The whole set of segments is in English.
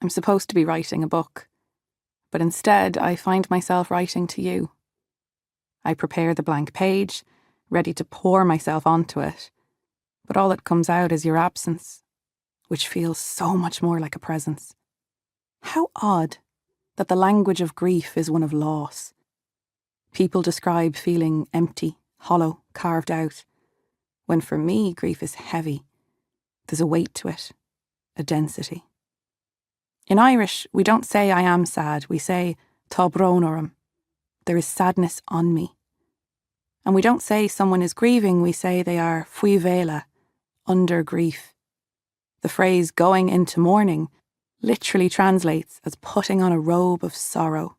I'm supposed to be writing a book, but instead I find myself writing to you. I prepare the blank page, ready to pour myself onto it, but all that comes out is your absence, which feels so much more like a presence. How odd that the language of grief is one of loss. People describe feeling empty, hollow, carved out, when for me grief is heavy. There's a weight to it, a density. In Irish, we don't say I am sad, we say tá brón orm. There is sadness on me. And we don't say someone is grieving, we say they are faoi bhéile, under grief. The phrase going into mourning literally translates as putting on a robe of sorrow.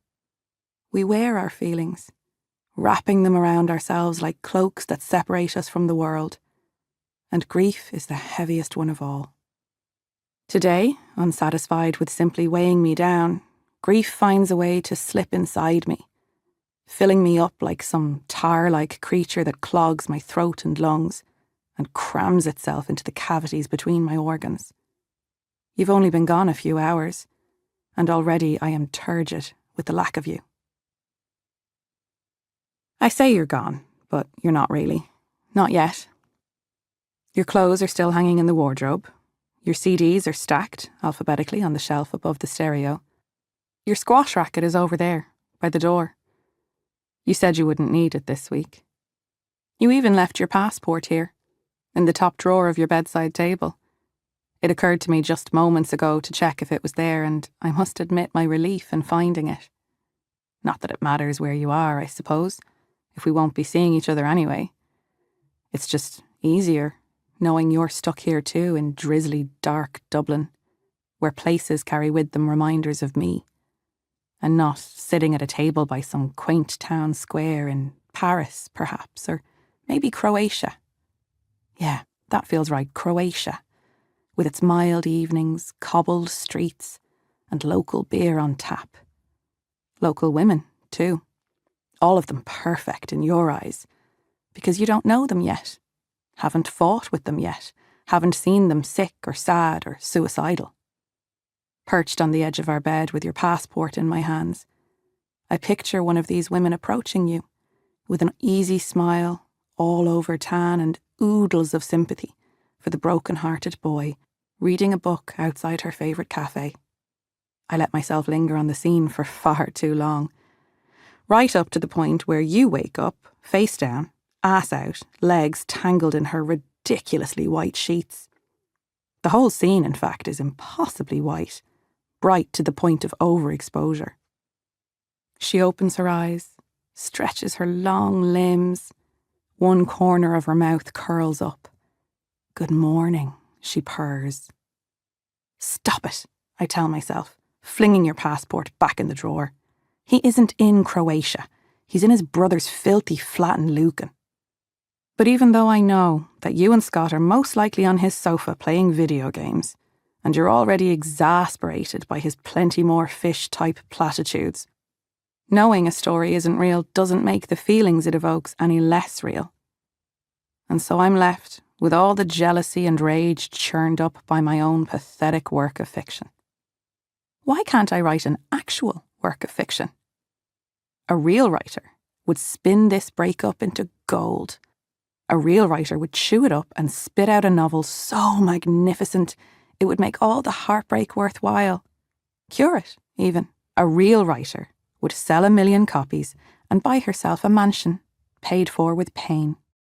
We wear our feelings, wrapping them around ourselves like cloaks that separate us from the world. And grief is the heaviest one of all. Today, unsatisfied with simply weighing me down, grief finds a way to slip inside me, filling me up like some tar-like creature that clogs my throat and lungs and crams itself into the cavities between my organs. You've only been gone a few hours, and already I am turgid with the lack of you. I say you're gone, but you're not really. Not yet. Your clothes are still hanging in the wardrobe. Your CDs are stacked alphabetically on the shelf above the stereo. Your squash racket is over there, by the door. You said you wouldn't need it this week. You even left your passport here, in the top drawer of your bedside table. It occurred to me just moments ago to check if it was there, and I must admit my relief in finding it. Not that it matters where you are, I suppose, if we won't be seeing each other anyway. It's just easier knowing you're stuck here too in drizzly, dark Dublin, where places carry with them reminders of me, and not sitting at a table by some quaint town square in Paris, perhaps, or maybe Croatia. Yeah, that feels right, Croatia, with its mild evenings, cobbled streets, and local beer on tap. Local women, too. All of them perfect in your eyes, because you don't know them yet, haven't fought with them yet, haven't seen them sick or sad or suicidal. Perched on the edge of our bed with your passport in my hands, I picture one of these women approaching you with an easy smile, all over tan and oodles of sympathy for the broken-hearted boy reading a book outside her favourite cafe. I let myself linger on the scene for far too long, right up to the point where you wake up, face down, ass out, legs tangled in her ridiculously white sheets. The whole scene, in fact, is impossibly white, bright to the point of overexposure. She opens her eyes, stretches her long limbs. One corner of her mouth curls up. Good morning, she purrs. Stop it, I tell myself, flinging your passport back in the drawer. He isn't in Croatia. He's in his brother's filthy flat in Lucan. But even though I know that you and Scott are most likely on his sofa playing video games, and you're already exasperated by his plenty more fish-type platitudes, knowing a story isn't real doesn't make the feelings it evokes any less real. And so I'm left with all the jealousy and rage churned up by my own pathetic work of fiction. Why can't I write an actual work of fiction? A real writer would spin this breakup into gold. A real writer would chew it up and spit out a novel so magnificent it would make all the heartbreak worthwhile. Cure it, even. A real writer would sell 1 million copies and buy herself a mansion, paid for with pain.